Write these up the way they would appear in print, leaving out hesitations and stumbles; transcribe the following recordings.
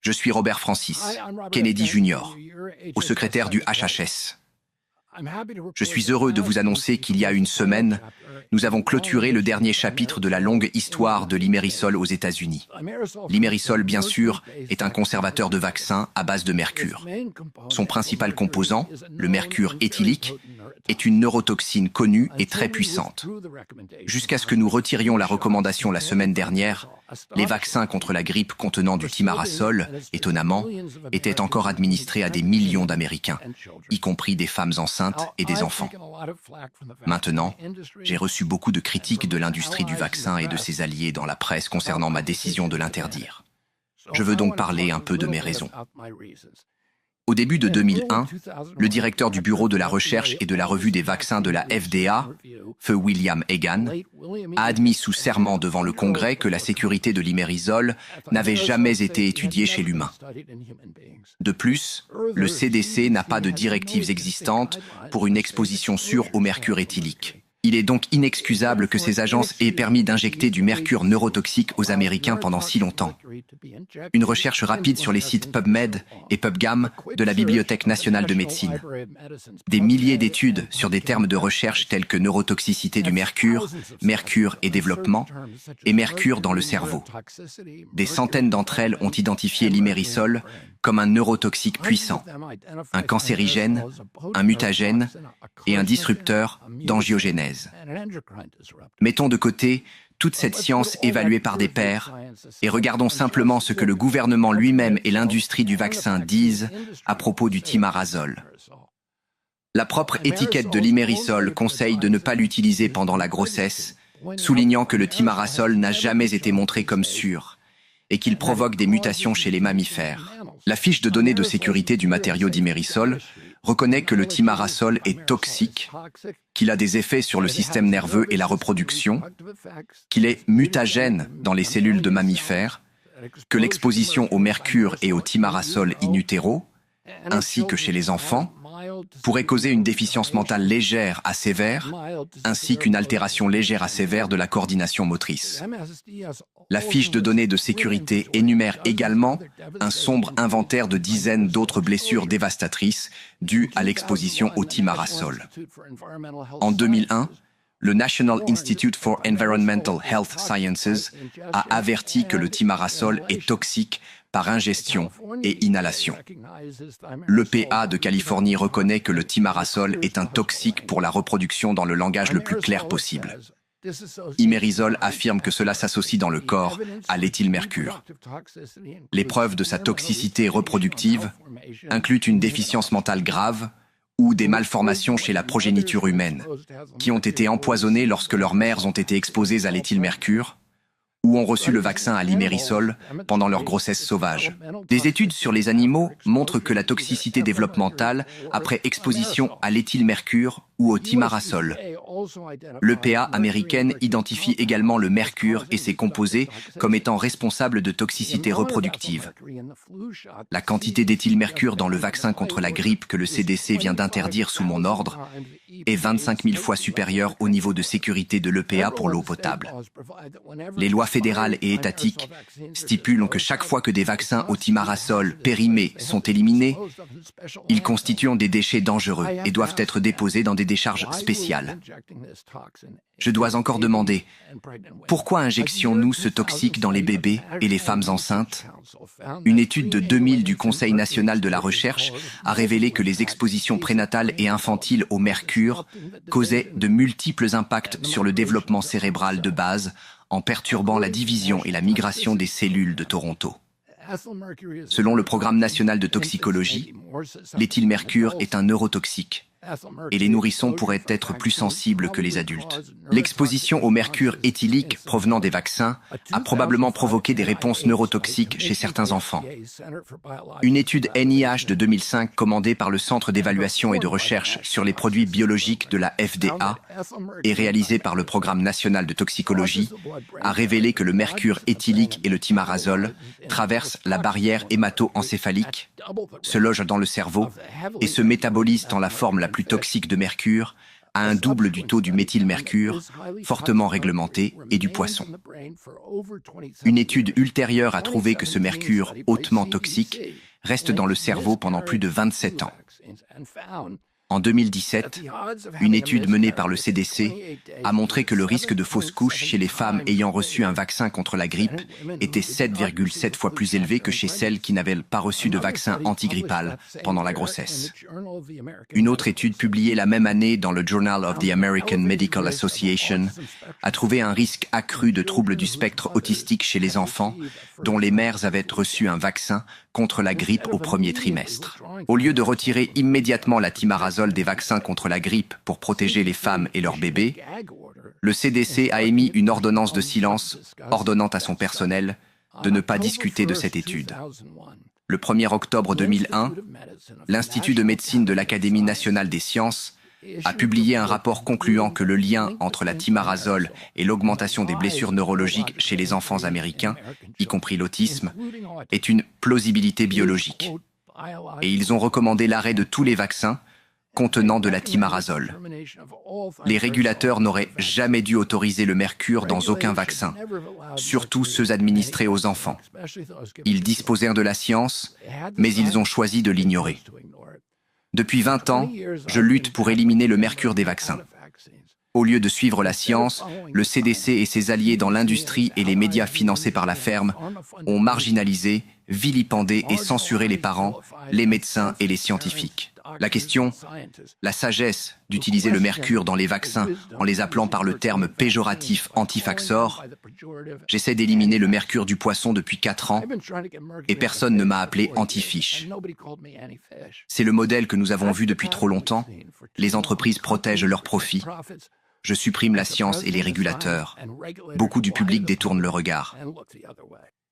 Je suis Robert Francis, Kennedy Jr., au secrétaire du HHS. Je suis heureux de vous annoncer qu'il y a une semaine, nous avons clôturé le dernier chapitre de la longue histoire de l'Imerisol aux États-Unis. L'Imerisol, bien sûr, est un conservateur de vaccins à base de mercure. Son principal composant, le mercure éthylique, est une neurotoxine connue et très puissante. Jusqu'à ce que nous retirions la recommandation la semaine dernière, les vaccins contre la grippe contenant du thimarasol, étonnamment, étaient encore administrés à des millions d'Américains, y compris des femmes enceintes et des enfants. Maintenant, j'ai reçu beaucoup de critiques de l'industrie du vaccin et de ses alliés dans la presse concernant ma décision de l'interdire. Je veux donc parler un peu de mes raisons. Au début de 2001, le directeur du Bureau de la recherche et de la revue des vaccins de la FDA, feu William Hagan, a admis sous serment devant le Congrès que la sécurité de l'Imerisol n'avait jamais été étudiée chez l'humain. De plus, le CDC n'a pas de directives existantes pour une exposition sûre au mercure éthylique. Il est donc inexcusable que ces agences aient permis d'injecter du mercure neurotoxique aux Américains pendant si longtemps. Une recherche rapide sur les sites PubMed et PubGam de la Bibliothèque nationale de médecine. Des milliers d'études sur des termes de recherche tels que neurotoxicité du mercure, mercure et développement, et mercure dans le cerveau. Des centaines d'entre elles ont identifié l'Imerisol comme un neurotoxique puissant, un cancérigène, un mutagène et un disrupteur d'angiogénèse. Mettons de côté toute cette science évaluée par des pairs et regardons simplement ce que le gouvernement lui-même et l'industrie du vaccin disent à propos du thimarasol. La propre étiquette de l'Imerisol conseille de ne pas l'utiliser pendant la grossesse, soulignant que le thimarasol n'a jamais été montré comme sûr et qu'il provoque des mutations chez les mammifères. La fiche de données de sécurité du matériau d'Imerisol reconnaît que le thimarasol est toxique, qu'il a des effets sur le système nerveux et la reproduction, qu'il est mutagène dans les cellules de mammifères, que l'exposition au mercure et au thimarasol in utero, ainsi que chez les enfants, pourrait causer une déficience mentale légère à sévère, ainsi qu'une altération légère à sévère de la coordination motrice. La fiche de données de sécurité énumère également un sombre inventaire de dizaines d'autres blessures dévastatrices dues à l'exposition au thimarasol. En 2001, le National Institute for Environmental Health Sciences a averti que le thimarasol est toxique par ingestion et inhalation. L'EPA de Californie reconnaît que le thimarasol est un toxique pour la reproduction dans le langage le plus clair possible. Imerisol affirme que cela s'associe dans le corps à l'éthylmercure. Les preuves de sa toxicité reproductive incluent une déficience mentale grave ou des malformations chez la progéniture humaine, qui ont été empoisonnées lorsque leurs mères ont été exposées à l'éthylmercure, ou ont reçu le vaccin à l'Imerisol pendant leur grossesse sauvage. Des études sur les animaux montrent que la toxicité développementale après exposition à l'éthylmercure ou au thimarasol. L'EPA américaine identifie également le mercure et ses composés comme étant responsables de toxicité reproductive. La quantité d'éthylmercure dans le vaccin contre la grippe que le CDC vient d'interdire sous mon ordre est 25 000 fois supérieure au niveau de sécurité de l'EPA pour l'eau potable. Les lois fédérales et étatiques stipulent que chaque fois que des vaccins au thimarasol périmés sont éliminés, ils constituent des déchets dangereux et doivent être déposés dans des décharges spéciales. Je dois encore demander, pourquoi injections-nous ce toxique dans les bébés et les femmes enceintes? Une étude de 2000 du Conseil national de la recherche a révélé que les expositions prénatales et infantiles au mercure causaient de multiples impacts sur le développement cérébral de base en perturbant la division et la migration des cellules de Toronto. Selon le Programme national de toxicologie, l'éthylmercure est un neurotoxique et les nourrissons pourraient être plus sensibles que les adultes. L'exposition au mercure éthylique provenant des vaccins a probablement provoqué des réponses neurotoxiques chez certains enfants. Une étude NIH de 2005 commandée par le Centre d'évaluation et de recherche sur les produits biologiques de la FDA et réalisée par le Programme national de toxicologie a révélé que le mercure éthylique et le thimarasol traversent la barrière hémato-encéphalique, se logent dans le cerveau et se métabolisent en la forme la plus toxique de mercure à un double du taux du méthylmercure, fortement réglementé, et du poisson. Une étude ultérieure a trouvé que ce mercure hautement toxique reste dans le cerveau pendant plus de 27 ans. En 2017, une étude menée par le CDC a montré que le risque de fausse couche chez les femmes ayant reçu un vaccin contre la grippe était 7,7 fois plus élevé que chez celles qui n'avaient pas reçu de vaccin antigrippal pendant la grossesse. Une autre étude publiée la même année dans le Journal of the American Medical Association a trouvé un risque accru de troubles du spectre autistique chez les enfants dont les mères avaient reçu un vaccin contre la grippe au premier trimestre. Au lieu de retirer immédiatement la thimarazole des vaccins contre la grippe pour protéger les femmes et leurs bébés, le CDC a émis une ordonnance de silence ordonnant à son personnel de ne pas discuter de cette étude. Le 1er octobre 2001, l'Institut de médecine de l'Académie nationale des sciences a publié un rapport concluant que le lien entre la thimarazole et l'augmentation des blessures neurologiques chez les enfants américains, y compris l'autisme, est une plausibilité biologique. Et ils ont recommandé l'arrêt de tous les vaccins contenant de la thimarazole. Les régulateurs n'auraient jamais dû autoriser le mercure dans aucun vaccin, surtout ceux administrés aux enfants. Ils disposèrent de la science, mais ils ont choisi de l'ignorer. Depuis 20 ans, je lutte pour éliminer le mercure des vaccins. Au lieu de suivre la science, le CDC et ses alliés dans l'industrie et les médias financés par la ferme ont marginalisé, vilipendé et censuré les parents, les médecins et les scientifiques. La question, la sagesse d'utiliser le mercure dans les vaccins en les appelant par le terme péjoratif antifaxor. J'essaie d'éliminer le mercure du poisson depuis 4 ans et personne ne m'a appelé anti-fiche. C'est le modèle que nous avons vu depuis trop longtemps. Les entreprises protègent leurs profits. Je supprime la science et les régulateurs. Beaucoup du public détourne le regard.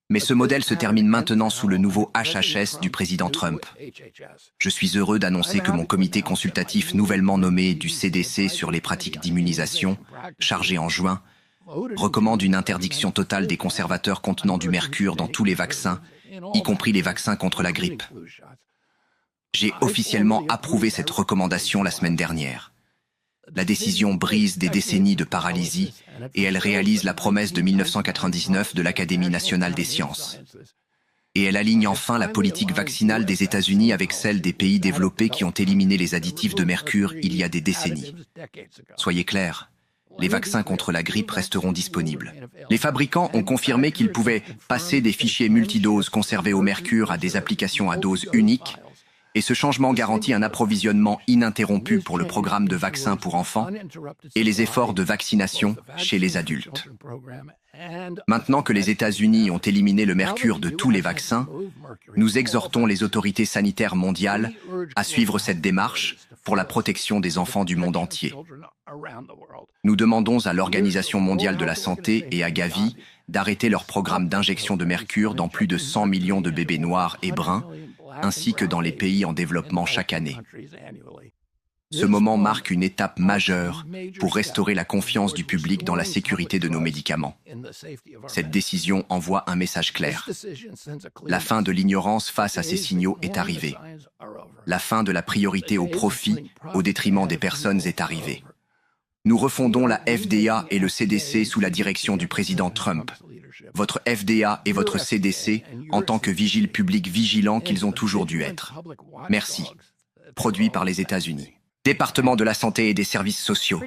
Mais ce modèle se termine maintenant sous le nouveau HHS du président Trump. Je suis heureux d'annoncer que mon comité consultatif nouvellement nommé du CDC sur les pratiques d'immunisation, chargé en juin, recommande une interdiction totale des conservateurs contenant du mercure dans tous les vaccins, y compris les vaccins contre la grippe. J'ai officiellement approuvé cette recommandation la semaine dernière. La décision brise des décennies de paralysie et elle réalise la promesse de 1999 de l'Académie nationale des sciences. Et elle aligne enfin la politique vaccinale des États-Unis avec celle des pays développés qui ont éliminé les additifs de mercure il y a des décennies. Soyez clairs, les vaccins contre la grippe resteront disponibles. Les fabricants ont confirmé qu'ils pouvaient passer des fichiers multidoses conservés au mercure à des applications à dose unique. Et ce changement garantit un approvisionnement ininterrompu pour le programme de vaccins pour enfants et les efforts de vaccination chez les adultes. Maintenant que les États-Unis ont éliminé le mercure de tous les vaccins, nous exhortons les autorités sanitaires mondiales à suivre cette démarche pour la protection des enfants du monde entier. Nous demandons à l'Organisation mondiale de la santé et à Gavi d'arrêter leur programme d'injection de mercure dans plus de 100 millions de bébés noirs et bruns, ainsi que dans les pays en développement chaque année. Ce moment marque une étape majeure pour restaurer la confiance du public dans la sécurité de nos médicaments. Cette décision envoie un message clair. La fin de l'ignorance face à ces signaux est arrivée. La fin de la priorité au profit au détriment des personnes est arrivée. Nous refondons la FDA et le CDC sous la direction du président Trump. Votre FDA et votre CDC en tant que vigiles publics vigilants qu'ils ont toujours dû être. Merci. Produit par les États-Unis. Département de la Santé et des Services sociaux.